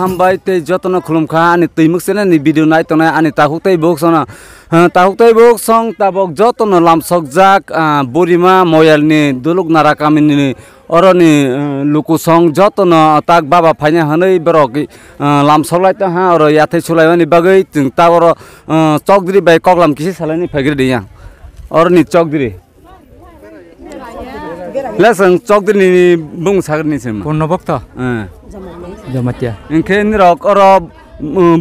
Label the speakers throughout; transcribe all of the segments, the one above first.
Speaker 1: Hambai te jotno khulumkha ani tuimuk sene ni video nai tona ani tahuktai bok sona tahuktai bok song tabok jotno lamsok jak borima moyal ni duluk narakamini oroni luku song jotno tak baba phaina hanai borok lamsolai ta ha oro yathai sulaimani bagai ting ta oro chokdri bai koklam kisi salani phagri diya oroni chokdri lesang chokdri ni bung sagni sem
Speaker 2: kono bokta Jamatia.
Speaker 1: Engke ni rok oro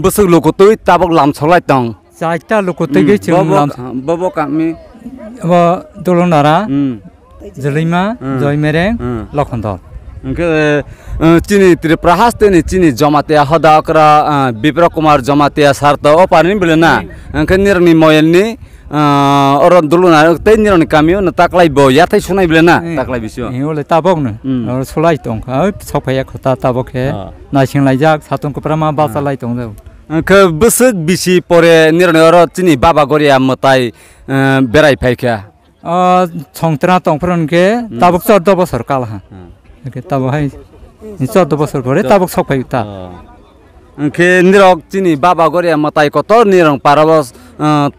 Speaker 1: busuk lokotoi tabok lamsolai tong.
Speaker 2: Saita lokotoi ge chung lam.
Speaker 1: Bobo kami.
Speaker 2: Abo dolonara. Jelima, joimereng, lokhondor.
Speaker 1: Engke chini Tripurahas te ni chini Jamatia hoda akra Bipra Kumar Jamatia sarta o parin belena. Engke nirni moyel ni orang dulu na tenir ni kami na taklai bo ya thai sunai belena taklai bisyo
Speaker 2: ole tabok na or sulai tong ka sophaya khota tabok he na singlai jak satong ko prama basalai tong da
Speaker 1: ke busuk bisi pore nir ni oro chini baba goria matai berai phaikya
Speaker 2: chongtra tong pron ke tabok 14 bosor kal ha ke tabok hai 14 bosor pore tabok sophai ta
Speaker 1: ke nirok chini baba goria matai kotor nirong parabos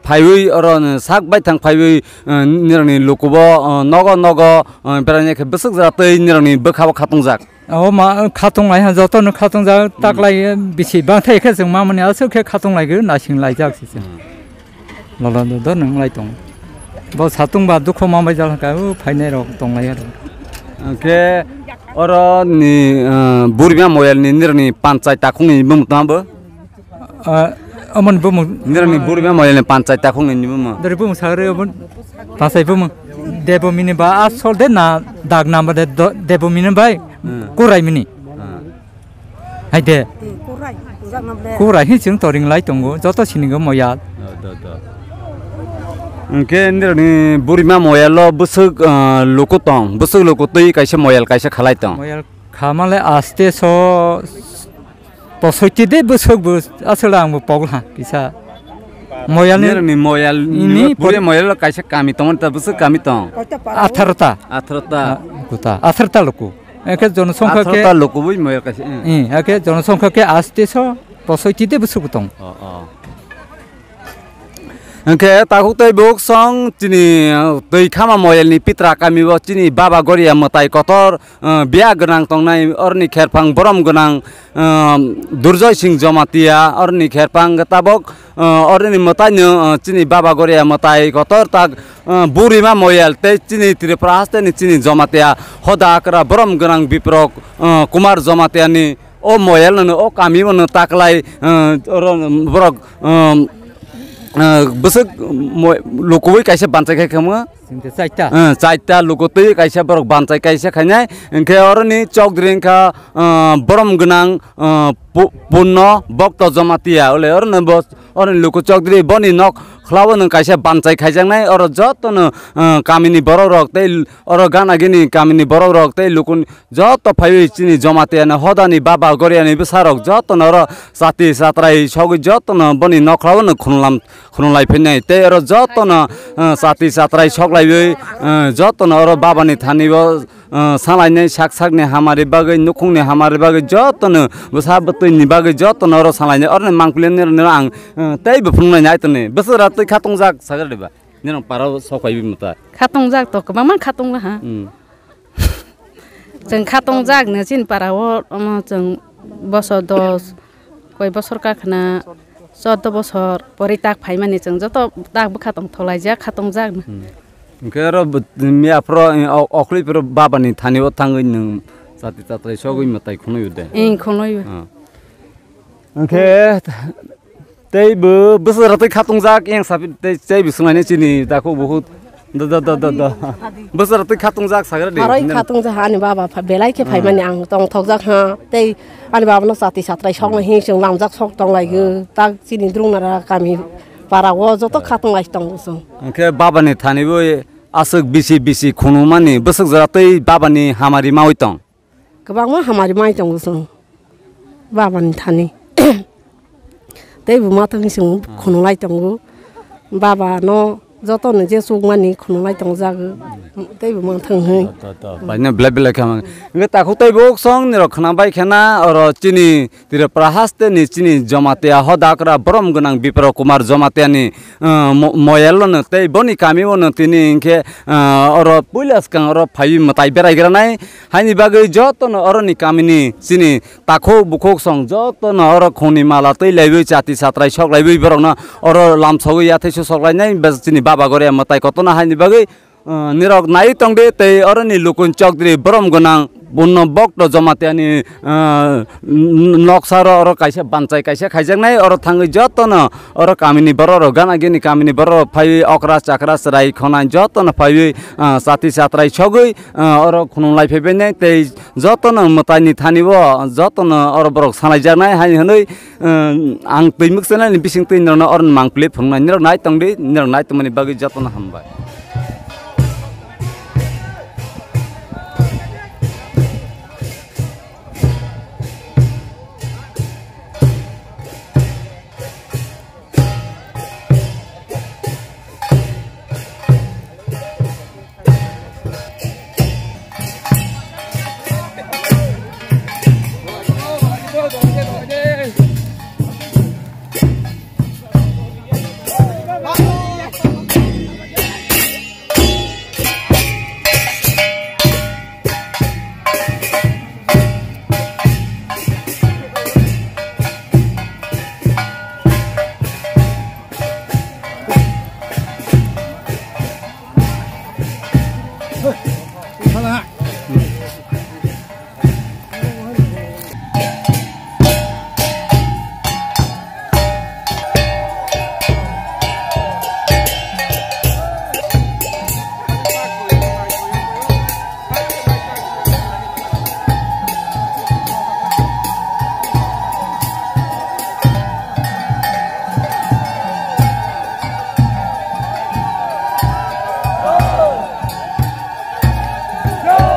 Speaker 1: phaiwi oron sak bai thang phaiwi nirni lukubo nogo beranya ke besuk zatei nirni bekhabo khatungjak
Speaker 2: o ma khatunglai ha joto no khatungjak taklai bisi bang thai khe jong ma mani asu khe khatunglai ge na singlai jak si lala do nang lai tong bo satung ba dukho ma bai jal ka phainai rok tonglai
Speaker 1: ke oro ni burima moyal ni nirni panchayat takung ni bum tambo
Speaker 2: amon bum
Speaker 1: nirni burima moyal ni panchayat takung ni bum
Speaker 2: dari bum sare amon pasai bum debo mini ba asol de na dag number de debo mini bai kurai mini hai de kurai hi chung toring lai tongo joto siningo moyal
Speaker 1: Engke nirni burima moyal lo busuk lokotong busuk lokotoi kaisa moyal kaisa khalai tong
Speaker 2: moyal khamale aste so posoiti de busuk bus asala ang pogla kisa moyal
Speaker 1: nirni moyal ini pure moyal kaisa kami tong ta busuk kami tong
Speaker 2: atharta kuta loko eke jonasongkha ke
Speaker 1: atharta loko bui moyal kaisa
Speaker 2: eke jonasongkha ke aste so posoiti de busuk tong
Speaker 1: Engke takuktai bok song chini tei khama moyal ni pitra kami bo chini baba goria matai kotor bia gonang tongnai orni kherpang borom gonang Durjoy Singh Jamatia orni kherpang tabok orni matai no chini baba goria matai kotor tak burima moyal te chini Tripurahas te ni chini Jamatia hoda akra borom gonang Bipra Kumar Jamatia ni o moyal no o kami no taklai oron borok busuk lokoi kaisa bansai khai khama chaita lokotoi kaisa borok bansai kaisa khanya engke oroni chokdring kha borom gonang punno bokto Jamatia ole orne bos orni loko chokdri boni nok khlawo nang kaisa bansai khaijangnai oro jotono kamini borok rok tei oro gana gini kamini borok rok tei lukun joto phaiwi chini Jamatia na hodani baba goriani besarok jotono oro sati satrai sogi jotono boni nok khlawo nang khunlai phenai tei oro jotono sati satrai soklaiwi jotono oro babani thanibo salai sak ne hamari bagai nukung ne hamari bagai jotono besabetoi ni bagai jotono oro salai orne mangkulen ne ang tei bufung nai tone besara tei khatungjak sagar deba nirong paro sokhaibi mata
Speaker 3: khatungjak to kbangman khatung ha जों khatungjak ne chin parao जों bosor 10 koi bosor ka khana 14 bosor pori tak phaimani जों joto tak bukhatong tholaijak khatungjak
Speaker 1: Kero mia pro okli pro baba ni thani o thangai nung sati tatrai sogoi matai khonoi ude
Speaker 3: khonoi
Speaker 1: ke tei bu besar tei khatungjak yang sapi tei chei bisungai chini dako bahut दा बोसोर तै खातुं जाक सागर दे
Speaker 4: Arai khatung ja ani baba belai ke phai mani ang tong thok jak ha tei ani baba no sati satrai sok na hi sung lam jak sok tong lai ge tak chini drung na kami para wo jo to khatung lai tong so
Speaker 1: ke baba ni thani bo asuk bisi khunu mani bosok jara tei baba ni hamari mawi tong
Speaker 4: kabang ma hamari mai tong so baba ni thani tei bu ma tang sung khunu lai tong baba no joto ne je sung mani khunu lai tong ja ge tei bu ma thang hai
Speaker 1: बाइने black black खाम नगे ताखौ तै बोक सं नि रखना by खेना और चिनी तिरे प्रहासते नि चिनी जमातेया हदाकरा ब्रह्म गनां विप्र कुमार जमातेया नि मोयल न तै बनि कामी वन तिनि इनके और पुलिस कां और फाइ मताइ बेरायग्रा नाय हानि बागै जतन और नि कामिनि चिनी ताखौ बुखौ सं जतन और खोनि माला तै लाइबै जाति सात्राय सक लाइबै बरन और लामसगै याथैसो सकलाय नाय चिनी बाबा गरे मताइ कतना हानि बागै निरक नाई तंगदे तै अरनि लुकुन चौधरी ब्रह्म गनां बुन्न बक्ट जमातेयानि नक्सा र काइसे बानचाइ काइसे खाइजांनाय और थाङै जतन और कामिनि बर र गानागिनि कामिनि बर फाइ अकरा चाकरा सराय खना जतन फाइ साथी सात्राय छगै और खुनुलाइ फैबेनाय तै जतन मताइनि थानिबो जतन और बरक सालाइजानाय हाइ हनै आं तैमुकसनानि बिसिं तैनरन और मांगप्ले फुंनाय निरक नाय तंगदे निरक नाय तमनि बागै जतन हामबाय
Speaker 5: Go!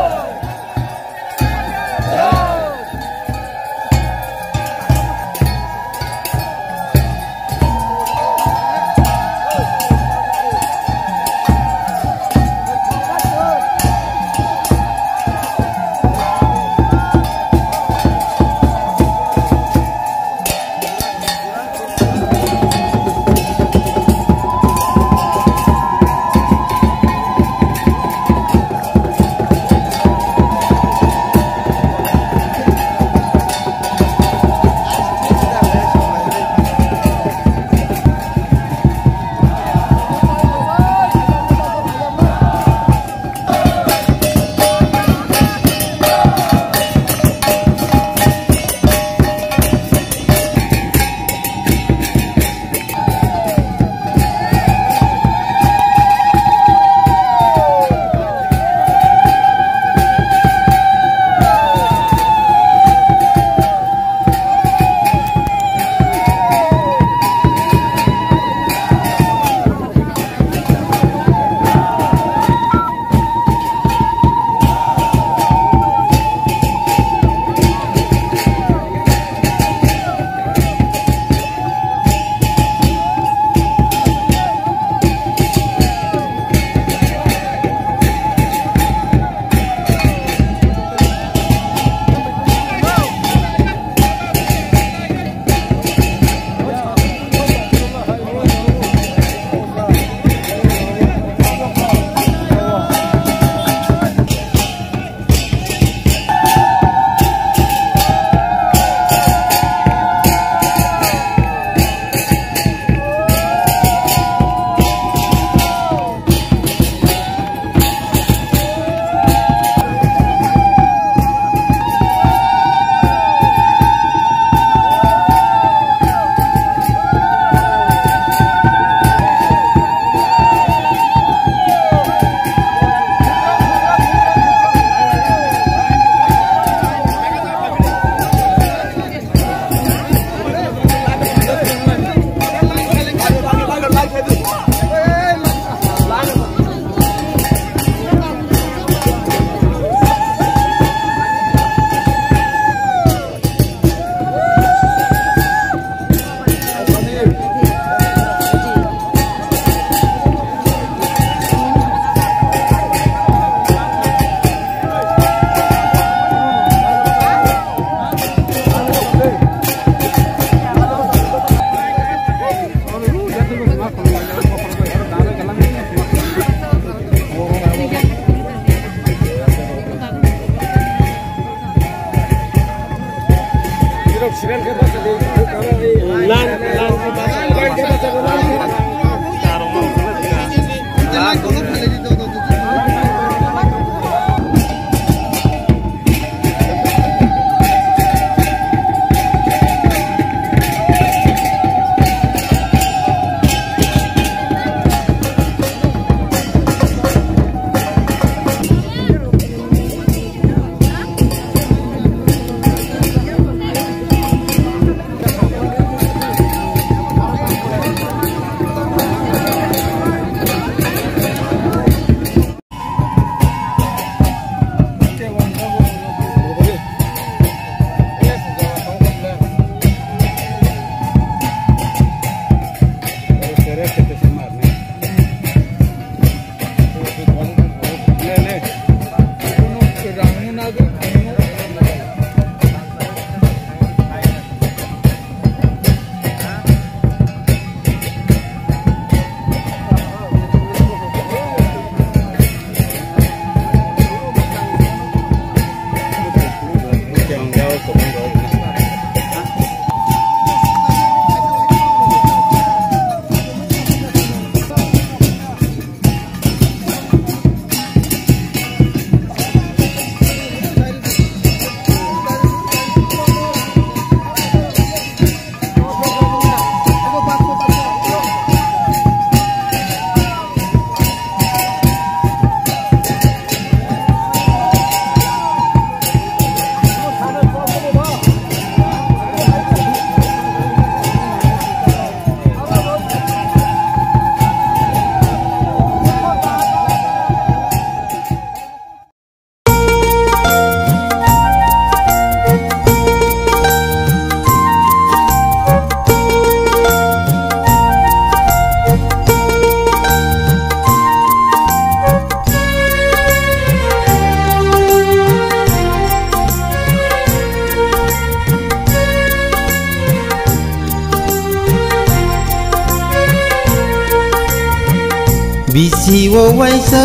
Speaker 5: Bisi wo waisa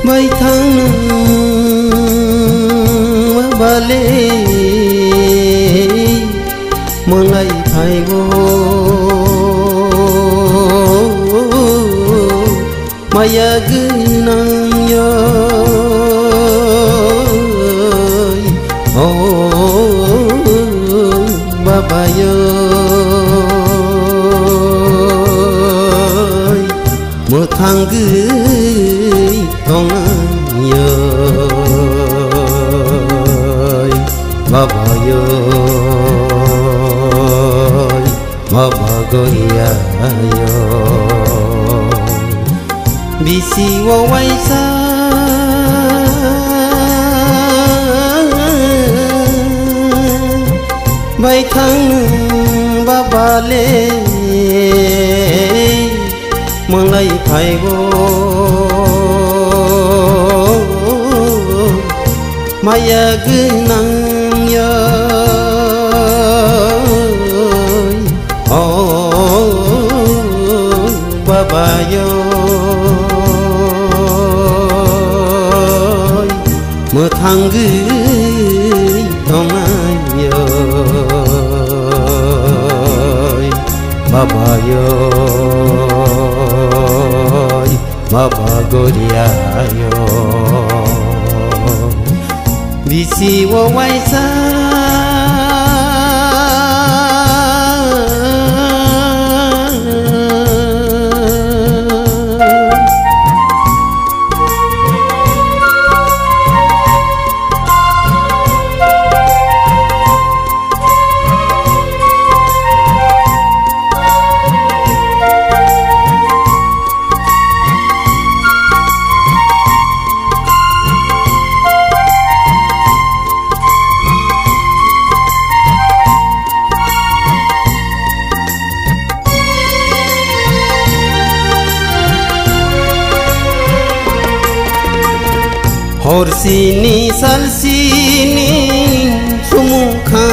Speaker 5: bay thang bale mulai phai go maya gunang yo Baba ơi một thằng gửi con ơi Baba ơi Baba ơi bisi wo waisa bay thang Baba le mulai phai go maya gunang yo Baba yo một thằng gửi con ai ơi Baba ơi Baba godia yo bisi wo waisa Hor sini sal sini sumukha